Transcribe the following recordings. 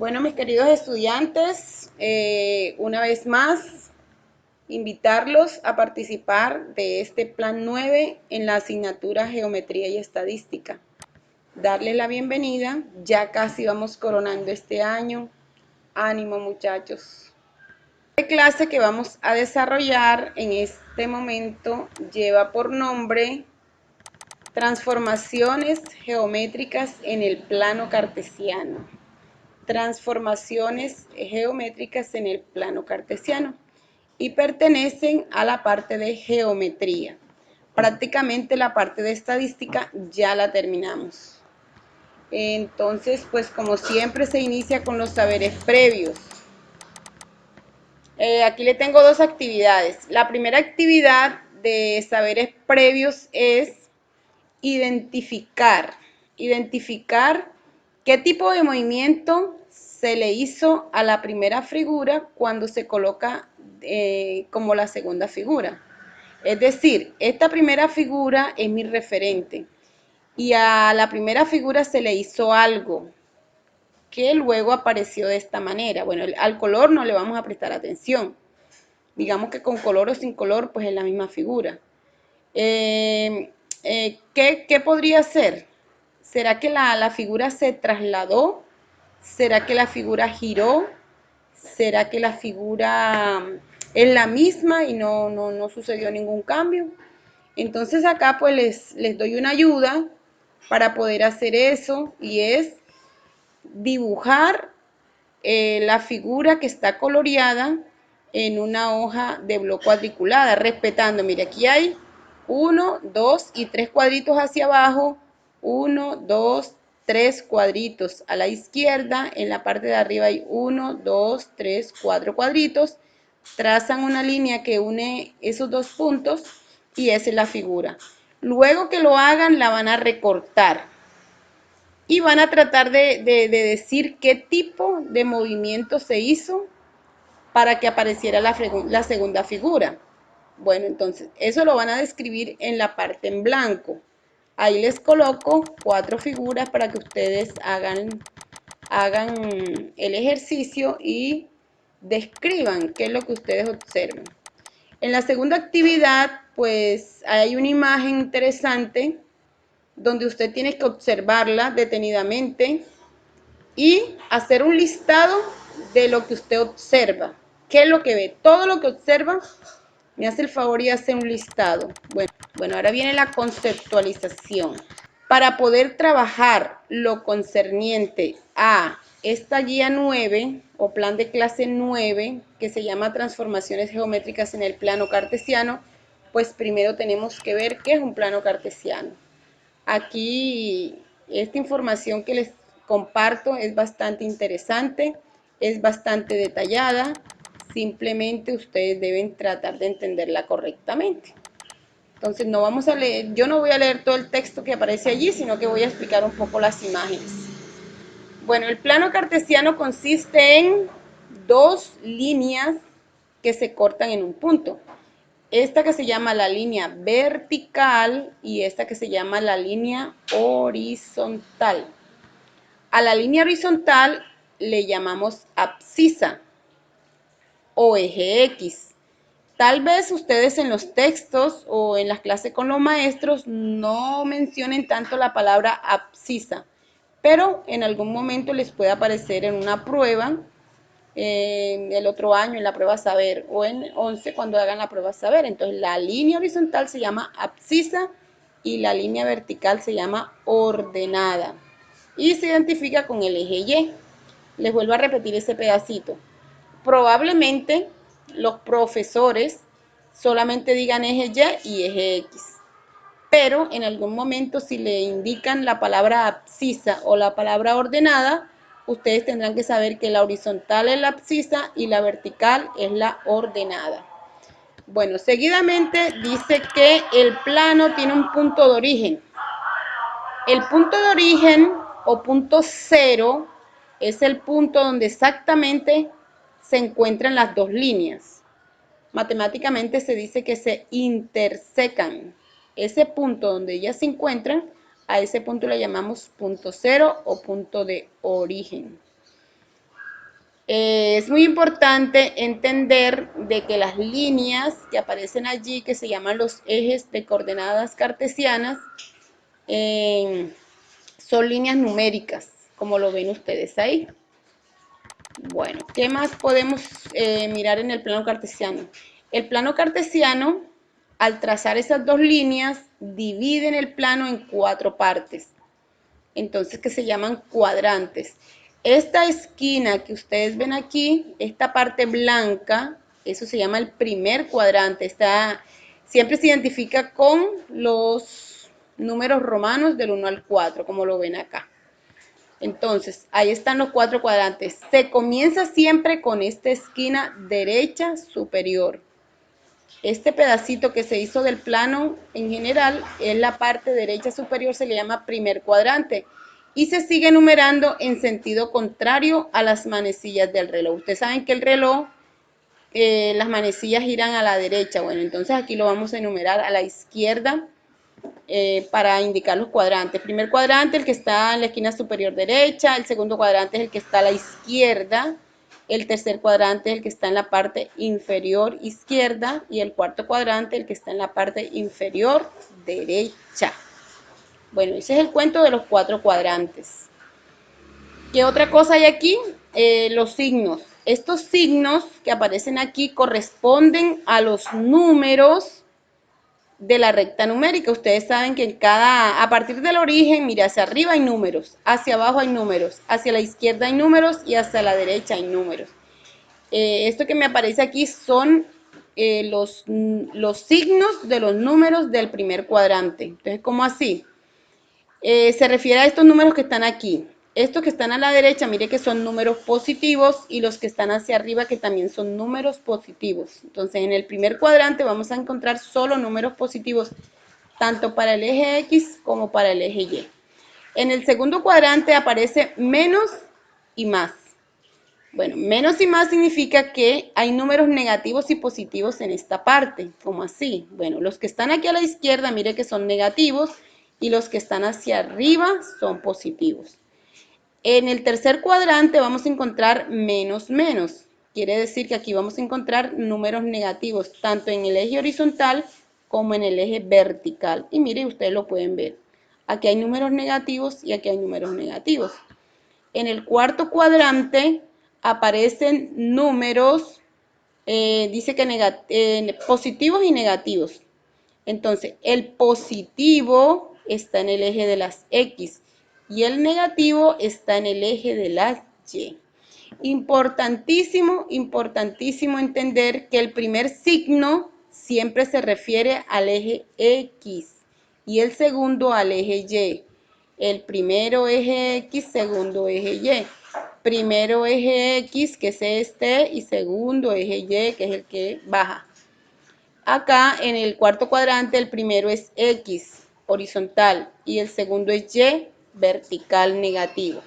Bueno, mis queridos estudiantes, una vez más, invitarlos a participar de este plan 9 en la asignatura Geometría y Estadística. Darles la bienvenida, ya casi vamos coronando este año. Ánimo, muchachos. La clase que vamos a desarrollar en este momento lleva por nombre Transformaciones geométricas en el plano cartesiano. Transformaciones geométricas en el plano cartesiano y pertenecen a la parte de geometría. Prácticamente la parte de estadística ya la terminamos. Entonces, pues como siempre se inicia con los saberes previos. Aquí le tengo dos actividades. La primera actividad de saberes previos es identificar qué tipo de movimiento se le hizo a la primera figura cuando se coloca como la segunda figura. Es decir, esta primera figura es mi referente y a la primera figura se le hizo algo que luego apareció de esta manera. Bueno, al color no le vamos a prestar atención. Digamos que con color o sin color, pues es la misma figura. ¿Qué podría ser? ¿Será que la figura se trasladó? ¿Será que la figura giró? ¿Será que la figura es la misma y no sucedió ningún cambio? Entonces acá pues les doy una ayuda para poder hacer eso y es dibujar la figura que está coloreada en una hoja de bloc cuadriculada, respetando, mire, aquí hay 1, 2 y 3 cuadritos hacia abajo, 1, 2, 3 cuadritos a la izquierda, en la parte de arriba hay 1, 2, 3, 4 cuadritos, trazan una línea que une esos dos puntos y esa es la figura. Luego que lo hagan, la van a recortar y van a tratar de decir qué tipo de movimiento se hizo para que apareciera la segunda figura. Bueno, entonces, eso lo van a describir en la parte en blanco. Ahí les coloco 4 figuras para que ustedes hagan el ejercicio y describan qué es lo que ustedes observan. En la segunda actividad, pues, hay una imagen interesante donde usted tiene que observarla detenidamente y hacer un listado de lo que usted observa. ¿Qué es lo que ve? Todo lo que observa, me hace el favor y hace un listado. Bueno, ahora viene la conceptualización. Para poder trabajar lo concerniente a esta guía 9 o plan de clase 9, que se llama Transformaciones Geométricas en el Plano Cartesiano, pues primero tenemos que ver qué es un plano cartesiano. Aquí esta información que les comparto es bastante interesante, es bastante detallada, simplemente ustedes deben tratar de entenderla correctamente. Entonces no vamos a leer, yo no voy a leer todo el texto que aparece allí, sino que voy a explicar un poco las imágenes. Bueno, el plano cartesiano consiste en dos líneas que se cortan en un punto. Esta que se llama la línea vertical y esta que se llama la línea horizontal. A la línea horizontal le llamamos abscisa o eje X. Tal vez ustedes en los textos o en las clases con los maestros no mencionen tanto la palabra abscisa, pero en algún momento les puede aparecer en una prueba el otro año en la prueba saber o en 11 cuando hagan la prueba saber. Entonces la línea horizontal se llama abscisa y la línea vertical se llama ordenada y se identifica con el eje Y. Les vuelvo a repetir ese pedacito. Probablemente los profesores solamente digan eje Y y eje X, pero en algún momento si le indican la palabra abscisa o la palabra ordenada, ustedes tendrán que saber que la horizontal es la abscisa y la vertical es la ordenada. Bueno, seguidamente dice que el plano tiene un punto de origen. El punto de origen o punto cero es el punto donde exactamente se encuentran las dos líneas. Matemáticamente se dice que se intersecan. Ese punto donde ellas se encuentran, a ese punto le llamamos punto cero o punto de origen. Es muy importante entender de que las líneas que aparecen allí, que se llaman los ejes de coordenadas cartesianas, son líneas numéricas, como lo ven ustedes ahí. Bueno, ¿qué más podemos mirar en el plano cartesiano? El plano cartesiano, al trazar esas dos líneas, dividen el plano en 4 partes. Entonces, que se llaman cuadrantes. Esta esquina que ustedes ven aquí, esta parte blanca, eso se llama el primer cuadrante. Siempre se identifica con los números romanos del 1 al 4, como lo ven acá. Entonces, ahí están los 4 cuadrantes. Se comienza siempre con esta esquina derecha superior. Este pedacito que se hizo del plano en general es la parte derecha superior, se le llama primer cuadrante. Y se sigue numerando en sentido contrario a las manecillas del reloj. Ustedes saben que el reloj, las manecillas giran a la derecha. Bueno, entonces aquí lo vamos a enumerar a la izquierda. Para indicar los cuadrantes. Primer cuadrante, el que está en la esquina superior derecha. El segundo cuadrante es el que está a la izquierda. El tercer cuadrante es el que está en la parte inferior izquierda. Y el cuarto cuadrante, el que está en la parte inferior derecha. Bueno, ese es el cuento de los 4 cuadrantes. ¿Qué otra cosa hay aquí? Los signos. Estos signos que aparecen aquí corresponden a los números de la recta numérica. Ustedes saben que a partir del origen, mira, hacia arriba hay números, hacia abajo hay números, hacia la izquierda hay números y hacia la derecha hay números. Esto que me aparece aquí son los signos de los números del primer cuadrante. Entonces, ¿cómo así? Se refiere a estos números que están aquí. Estos que están a la derecha, mire que son números positivos y los que están hacia arriba que también son números positivos. Entonces, en el primer cuadrante vamos a encontrar solo números positivos, tanto para el eje X como para el eje Y. En el segundo cuadrante aparece menos y más. Bueno, menos y más significa que hay números negativos y positivos en esta parte. ¿Cómo así? Bueno, los que están aquí a la izquierda, mire que son negativos y los que están hacia arriba son positivos. En el tercer cuadrante vamos a encontrar menos, menos. Quiere decir que aquí vamos a encontrar números negativos, tanto en el eje horizontal como en el eje vertical. Y mire, ustedes lo pueden ver. Aquí hay números negativos y aquí hay números negativos. En el cuarto cuadrante aparecen números, dice que positivos y negativos. Entonces, el positivo está en el eje de las X y el negativo está en el eje de las Y. Importantísimo, importantísimo entender que el primer signo siempre se refiere al eje X y el segundo al eje Y. El primero eje X, segundo eje Y. Primero eje X, que es este, y segundo eje Y, que es el que baja. Acá en el cuarto cuadrante el primero es X, horizontal, y el segundo es Y, vertical, negativo.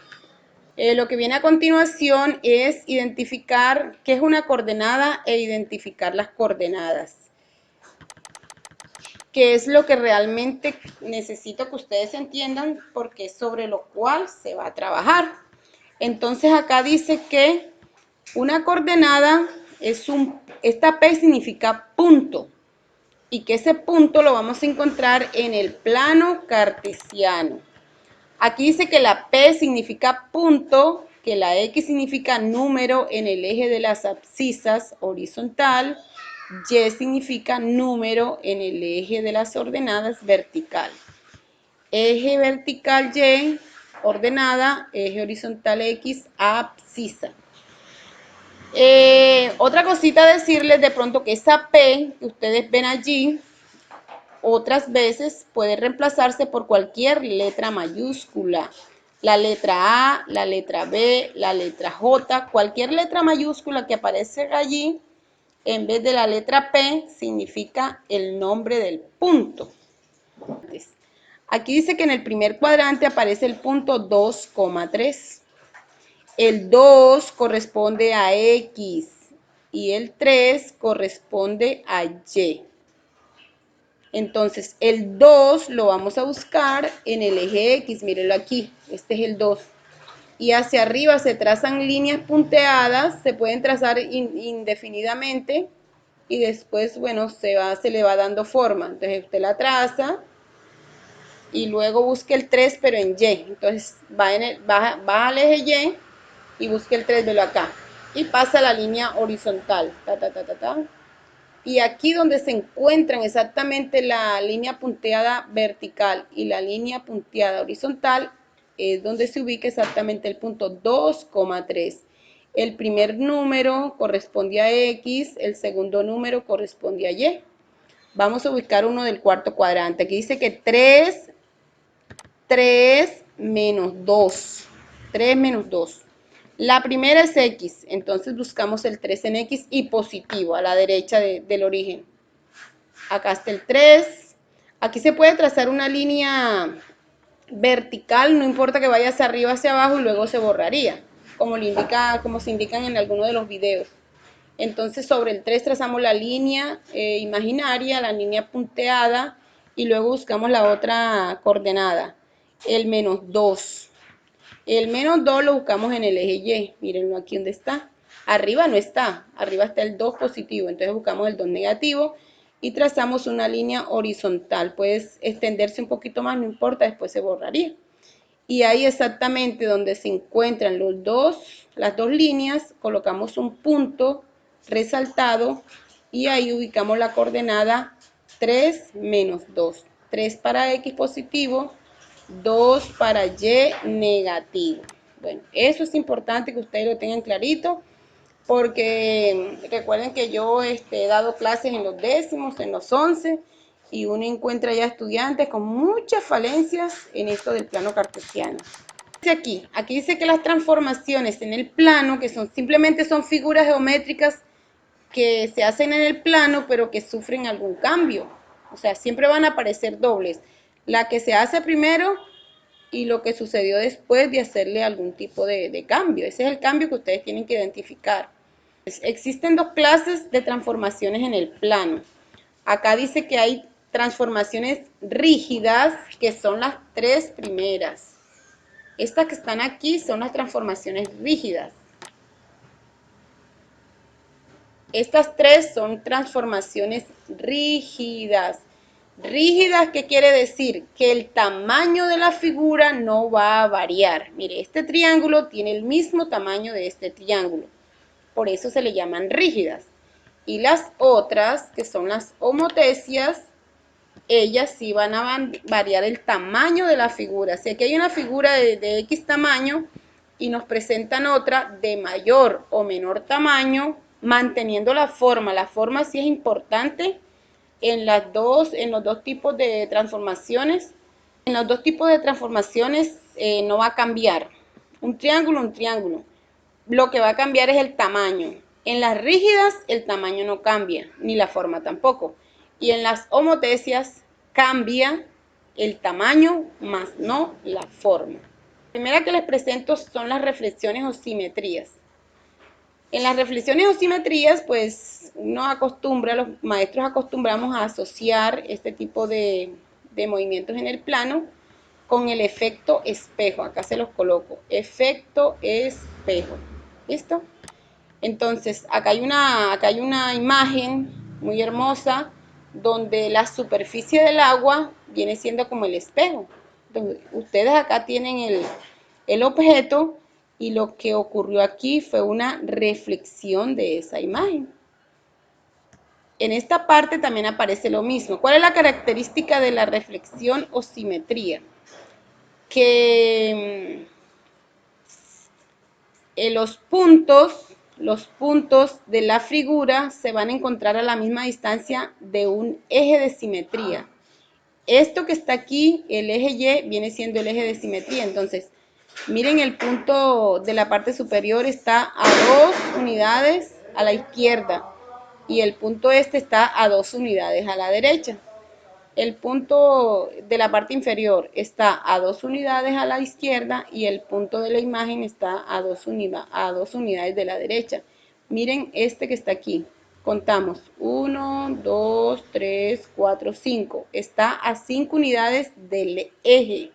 Lo que viene a continuación es identificar qué es una coordenada e identificar las coordenadas. Que es lo que realmente necesito que ustedes entiendan porque es sobre lo cual se va a trabajar. Entonces acá dice que una coordenada esta P significa punto y que ese punto lo vamos a encontrar en el plano cartesiano. Aquí dice que la P significa punto, que la X significa número en el eje de las abscisas horizontal, Y significa número en el eje de las ordenadas vertical. Eje vertical Y, ordenada, eje horizontal X, abscisa. Otra cosita decirles de pronto que esa P que ustedes ven allí, otras veces puede reemplazarse por cualquier letra mayúscula. La letra A, la letra B, la letra J, cualquier letra mayúscula que aparece allí, en vez de la letra P, significa el nombre del punto. Aquí dice que en el primer cuadrante aparece el punto 2,3. El 2 corresponde a X y el 3 corresponde a Y. Entonces, el 2 lo vamos a buscar en el eje X, mírenlo aquí, este es el 2. y hacia arriba se trazan líneas punteadas, se pueden trazar indefinidamente y después, bueno, se le va dando forma. Entonces usted la traza y luego busque el 3 pero en Y. Entonces va al eje Y busque el 3, velo acá. Y pasa la línea horizontal. Y aquí donde se encuentran exactamente la línea punteada vertical y la línea punteada horizontal, es donde se ubica exactamente el punto 2,3. El primer número corresponde a X, el segundo número corresponde a Y. Vamos a ubicar uno del cuarto cuadrante. Aquí dice que 3 menos 2. 3 menos 2. La primera es X, entonces buscamos el 3 en X y positivo a la derecha del origen. Acá está el 3. Aquí se puede trazar una línea vertical, no importa que vaya hacia arriba, hacia abajo y luego se borraría, como se indican en alguno de los videos. Entonces sobre el 3 trazamos la línea imaginaria, la línea punteada y luego buscamos la otra coordenada, el menos 2. El menos 2 lo buscamos en el eje Y, mírenlo aquí donde está. Arriba no está, arriba está el 2 positivo, entonces buscamos el 2 negativo y trazamos una línea horizontal. Puede extenderse un poquito más, no importa, después se borraría. Y ahí exactamente donde se encuentran las dos líneas, colocamos un punto resaltado y ahí ubicamos la coordenada 3 menos 2. 3 para X positivo, 2 para Y negativo. Bueno, eso es importante que ustedes lo tengan clarito, porque recuerden que yo he dado clases en los décimos, en los 11, y uno encuentra ya estudiantes con muchas falencias en esto del plano cartesiano. Aquí dice que las transformaciones en el plano, que simplemente son figuras geométricas que se hacen en el plano, pero que sufren algún cambio. O sea, siempre van a aparecer dobles. La que se hace primero y lo que sucedió después de hacerle algún tipo de cambio. Ese es el cambio que ustedes tienen que identificar. Existen dos clases de transformaciones en el plano. Acá dice que hay transformaciones rígidas, que son las tres primeras. Estas que están aquí son las transformaciones rígidas. Estas tres son transformaciones rígidas. Rígidas, ¿qué quiere decir? Que el tamaño de la figura no va a variar. Mire, este triángulo tiene el mismo tamaño de este triángulo. Por eso se le llaman rígidas. Y las otras, que son las homotecias, ellas sí van a variar el tamaño de la figura. Si aquí hay una figura de X tamaño y nos presentan otra de mayor o menor tamaño, manteniendo la forma sí es importante en los dos tipos de transformaciones. En los dos tipos de transformaciones no va a cambiar. Un triángulo. Lo que va a cambiar es el tamaño. En las rígidas el tamaño no cambia, ni la forma tampoco. Y en las homotecias cambia el tamaño, más no la forma. La primera que les presento son las reflexiones o simetrías. En las reflexiones o simetrías, pues los maestros acostumbramos a asociar este tipo de movimientos en el plano con el efecto espejo. Acá se los coloco. Efecto espejo. ¿Listo? Entonces, acá hay una imagen muy hermosa donde la superficie del agua viene siendo como el espejo. Entonces, ustedes acá tienen el objeto y lo que ocurrió aquí fue una reflexión de esa imagen. En esta parte también aparece lo mismo. ¿Cuál es la característica de la reflexión o simetría? Que los puntos de la figura se van a encontrar a la misma distancia de un eje de simetría. Esto que está aquí, el eje Y, viene siendo el eje de simetría. Entonces, miren, el punto de la parte superior está a 2 unidades a la izquierda y el punto este está a 2 unidades a la derecha. El punto de la parte inferior está a 2 unidades a la izquierda y el punto de la imagen está a 2 unidades de la derecha. Miren este que está aquí. Contamos 1, 2, 3, 4, 5. Está a 5 unidades del eje.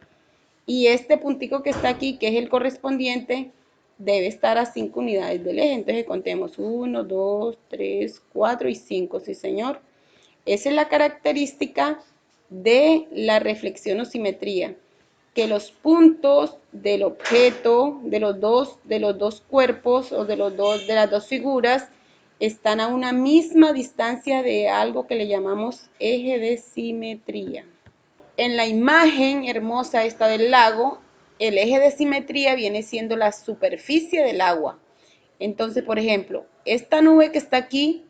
Y este puntico que está aquí, que es el correspondiente, debe estar a 5 unidades del eje. Entonces contemos 1, 2, 3, 4 y 5, sí señor. Esa es la característica de la reflexión o simetría, que los puntos del objeto, de los dos cuerpos o de las dos figuras, están a una misma distancia de algo que le llamamos eje de simetría. En la imagen hermosa esta del lago, el eje de simetría viene siendo la superficie del agua. Entonces, por ejemplo, esta nube que está aquí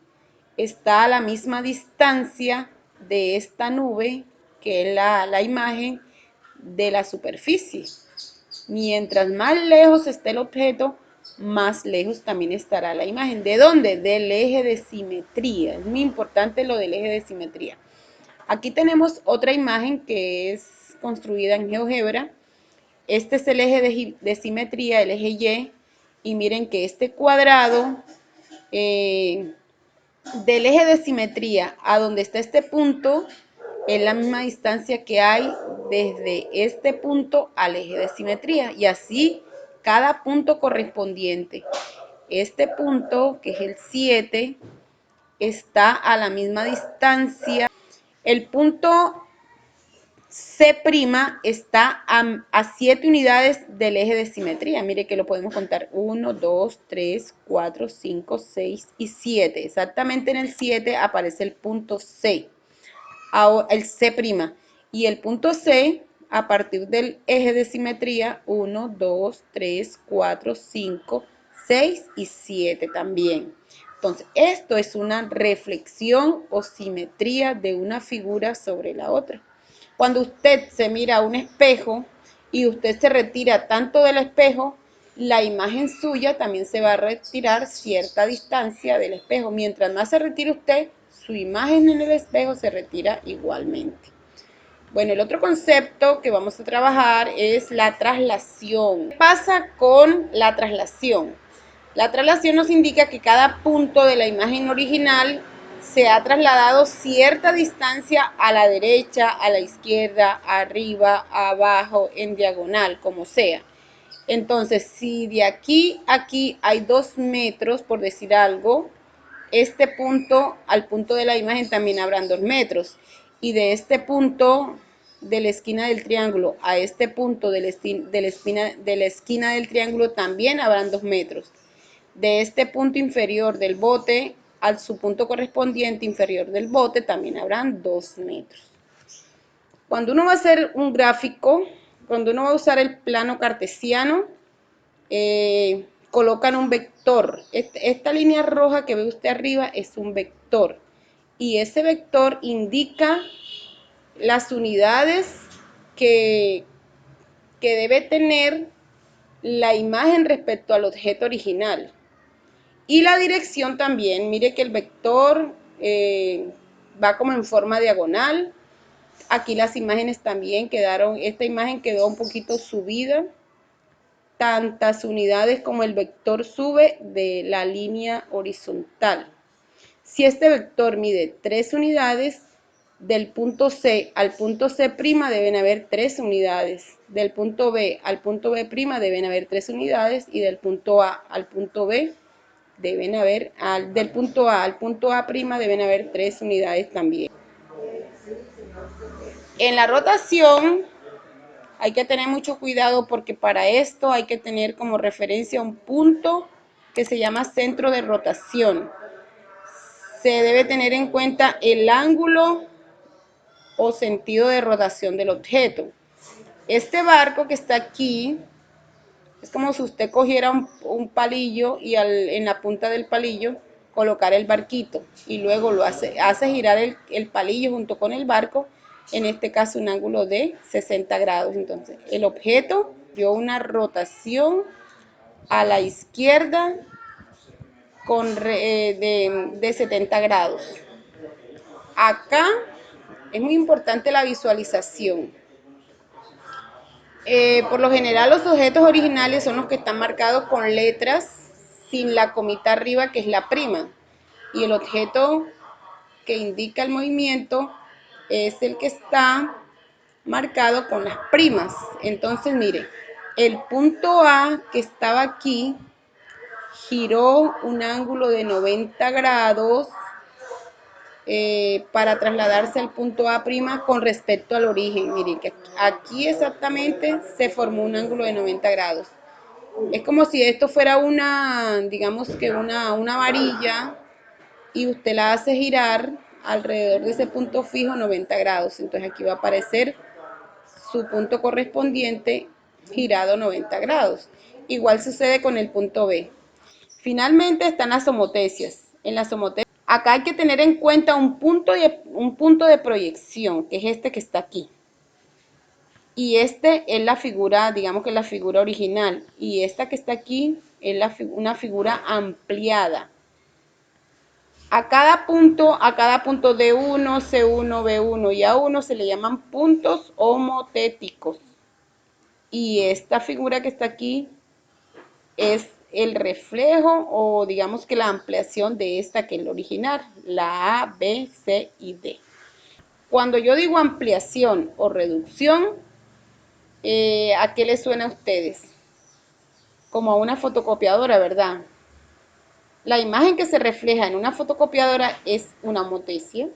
está a la misma distancia de esta nube, que es la imagen de la superficie. Mientras más lejos esté el objeto, más lejos también estará la imagen. ¿De dónde? Del eje de simetría. Es muy importante lo del eje de simetría. Aquí tenemos otra imagen que es construida en GeoGebra. Este es el eje de simetría, el eje Y. Y miren que este cuadrado del eje de simetría a donde está este punto es la misma distancia que hay desde este punto al eje de simetría, y así cada punto correspondiente. Este punto, que es el 7, está a la misma distancia. El punto C' está a 7 unidades del eje de simetría. Mire que lo podemos contar: 1, 2, 3, 4, 5, 6 y 7. Exactamente en el 7 aparece el punto C, el C'. Y el punto C, a partir del eje de simetría, 1, 2, 3, 4, 5, 6 y 7 también. Entonces, esto es una reflexión o simetría de una figura sobre la otra. Cuando usted se mira a un espejo y usted se retira tanto del espejo, la imagen suya también se va a retirar cierta distancia del espejo. Mientras más se retire usted, su imagen en el espejo se retira igualmente. Bueno, el otro concepto que vamos a trabajar es la traslación. ¿Qué pasa con la traslación? La traslación nos indica que cada punto de la imagen original se ha trasladado cierta distancia a la derecha, a la izquierda, arriba, abajo, en diagonal, como sea. Entonces, si de aquí a aquí hay 2 metros, por decir algo, este punto al punto de la imagen también habrán 2 metros. Y de este punto de la esquina del triángulo a este punto de la esquina del triángulo también habrán 2 metros. De este punto inferior del bote al su punto correspondiente inferior del bote también habrán 2 metros. Cuando uno va a hacer un gráfico, cuando uno va a usar el plano cartesiano, colocan un vector. Esta línea roja que ve usted arriba es un vector. Y ese vector indica las unidades que debe tener la imagen respecto al objeto original. Y la dirección también. Mire que el vector va como en forma diagonal. Aquí las imágenes también quedaron, esta imagen quedó un poquito subida. Tantas unidades como el vector sube de la línea horizontal. Si este vector mide 3 unidades, del punto C al punto C' deben haber 3 unidades. Del punto B al punto B' deben haber 3 unidades. Y del punto A al punto B deben haber, del punto A al punto A' deben haber 3 unidades también. En la rotación hay que tener mucho cuidado, porque para esto hay que tener como referencia un punto que se llama centro de rotación. Se debe tener en cuenta el ángulo o sentido de rotación del objeto. Este barco que está aquí es como si usted cogiera un palillo y en la punta del palillo colocar el barquito, y luego lo hace girar el palillo junto con el barco, en este caso un ángulo de 60 grados. Entonces el objeto dio una rotación a la izquierda de 70 grados. Acá es muy importante la visualización. Por lo general los objetos originales son los que están marcados con letras sin la comita arriba, que es la prima, y el objeto que indica el movimiento es el que está marcado con las primas. Entonces, mire, el punto A que estaba aquí giró un ángulo de 90 grados para trasladarse al punto A' con respecto al origen. Miren que aquí exactamente se formó un ángulo de 90 grados. Es como si esto fuera una, digamos que una varilla y usted la hace girar alrededor de ese punto fijo 90 grados. Entonces aquí va a aparecer su punto correspondiente girado 90 grados. Igual sucede con el punto B. Finalmente están las homotecias. En las homotecias, acá hay que tener en cuenta un punto de proyección, que es este que está aquí. Y este es la figura, digamos que es la figura original. Y esta que está aquí es una figura ampliada. A cada punto D1, C1, B1 y A1 se le llaman puntos homotéticos. Y esta figura que está aquí es el reflejo o digamos que la ampliación de esta que es la original, la A, B, C y D. Cuando yo digo ampliación o reducción, ¿a qué les suena a ustedes? Como a una fotocopiadora, ¿verdad? La imagen que se refleja en una fotocopiadora es una homotecia,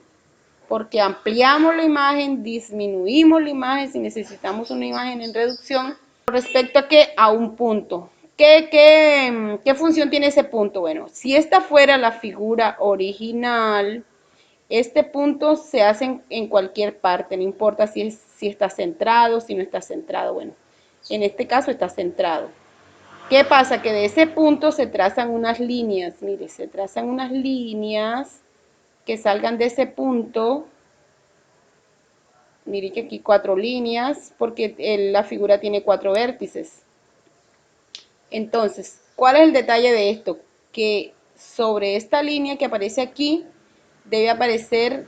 porque ampliamos la imagen, disminuimos la imagen si necesitamos una imagen en reducción. Con respecto a qué, a un punto. ¿Qué función tiene ese punto? Bueno, si esta fuera la figura original, este punto se hace en cualquier parte, no importa si está centrado, si no está centrado. Bueno, en este caso está centrado. ¿Qué pasa? Que de ese punto se trazan unas líneas, mire, se trazan unas líneas que salgan de ese punto. Mire que aquí 4 líneas, porque la figura tiene 4 vértices. Entonces, ¿cuál es el detalle de esto? Que sobre esta línea que aparece aquí, debe aparecer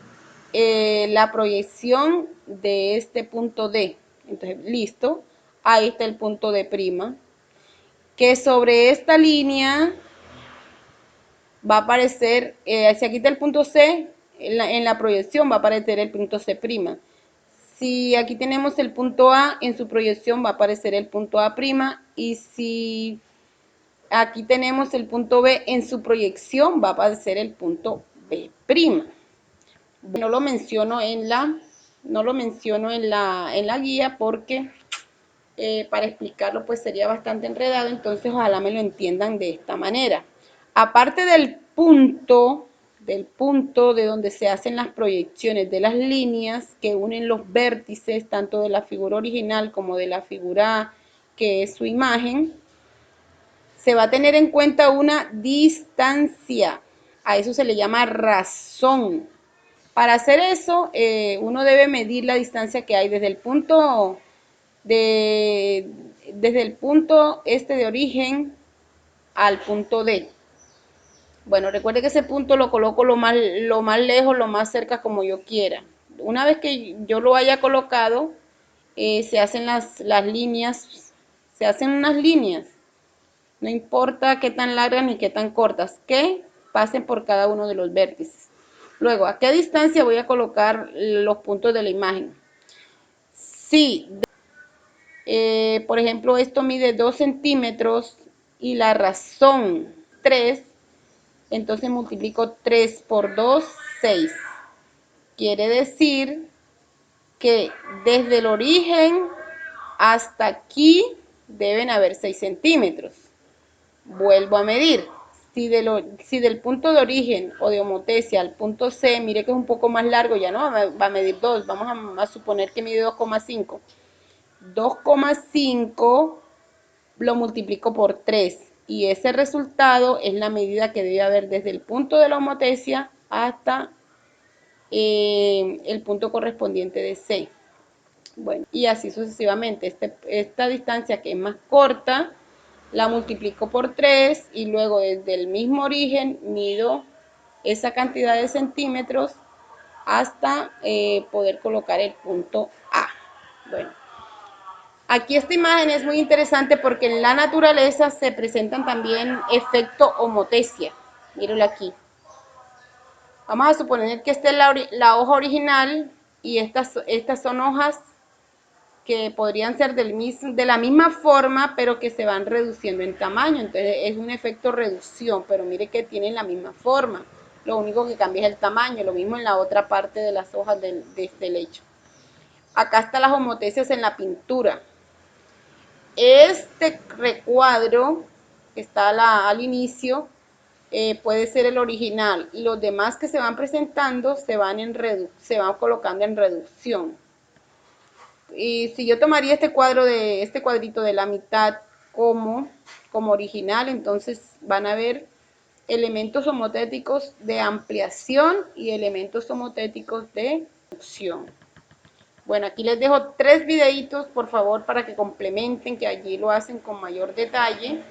la proyección de este punto D. Entonces, listo, ahí está el punto D'. Que sobre esta línea va a aparecer, si aquí está el punto C, en la proyección va a aparecer el punto C'. Si aquí tenemos el punto A, en su proyección va a aparecer el punto A', y si aquí tenemos el punto B, en su proyección va a aparecer el punto B'. No lo menciono en la guía porque para explicarlo pues sería bastante enredado, entonces ojalá me lo entiendan de esta manera. Aparte del punto de donde se hacen las proyecciones de las líneas que unen los vértices tanto de la figura original como de la figura que es su imagen, se va a tener en cuenta una distancia. A eso se le llama razón. Para hacer eso, uno debe medir la distancia que hay desde el punto de origen al punto D. Bueno, recuerde que ese punto lo coloco lo más lejos, lo más cerca como yo quiera. Una vez que yo lo haya colocado, se hacen las líneas, se hacen unas líneas. No importa qué tan largas ni qué tan cortas, que pasen por cada uno de los vértices. Luego, ¿a qué distancia voy a colocar los puntos de la imagen? Si, por ejemplo, esto mide 2 centímetros y la razón 3, entonces multiplico 3 por 2, 6. Quiere decir que desde el origen hasta aquí deben haber 6 centímetros. Vuelvo a medir. Si del punto de origen o de homotecia al punto C, mire que es un poco más largo, ya no va a medir 2, vamos a suponer que mide 2,5. 2,5 lo multiplico por 3 y ese resultado es la medida que debe haber desde el punto de la homotecia hasta el punto correspondiente de C. Bueno, y así sucesivamente. Esta distancia que es más corta la multiplico por 3 y luego desde el mismo origen mido esa cantidad de centímetros hasta poder colocar el punto A. Bueno, aquí esta imagen es muy interesante porque en la naturaleza se presentan también efecto homotecia. Mírenlo aquí. Vamos a suponer que esta es la hoja original y estas son hojas que podrían ser de la misma forma, pero que se van reduciendo en tamaño. Entonces es un efecto reducción, pero mire que tienen la misma forma. Lo único que cambia es el tamaño, lo mismo en la otra parte de las hojas de este lecho. Acá están las homotecias en la pintura. Este recuadro que está al inicio puede ser el original. Los demás que se van presentando se van colocando en reducción. Y si yo tomaría este cuadrito de la mitad como original, entonces van a ver elementos homotéticos de ampliación y elementos homotéticos de reducción. Bueno, aquí les dejo 3 videitos, por favor, para que complementen, que allí lo hacen con mayor detalle.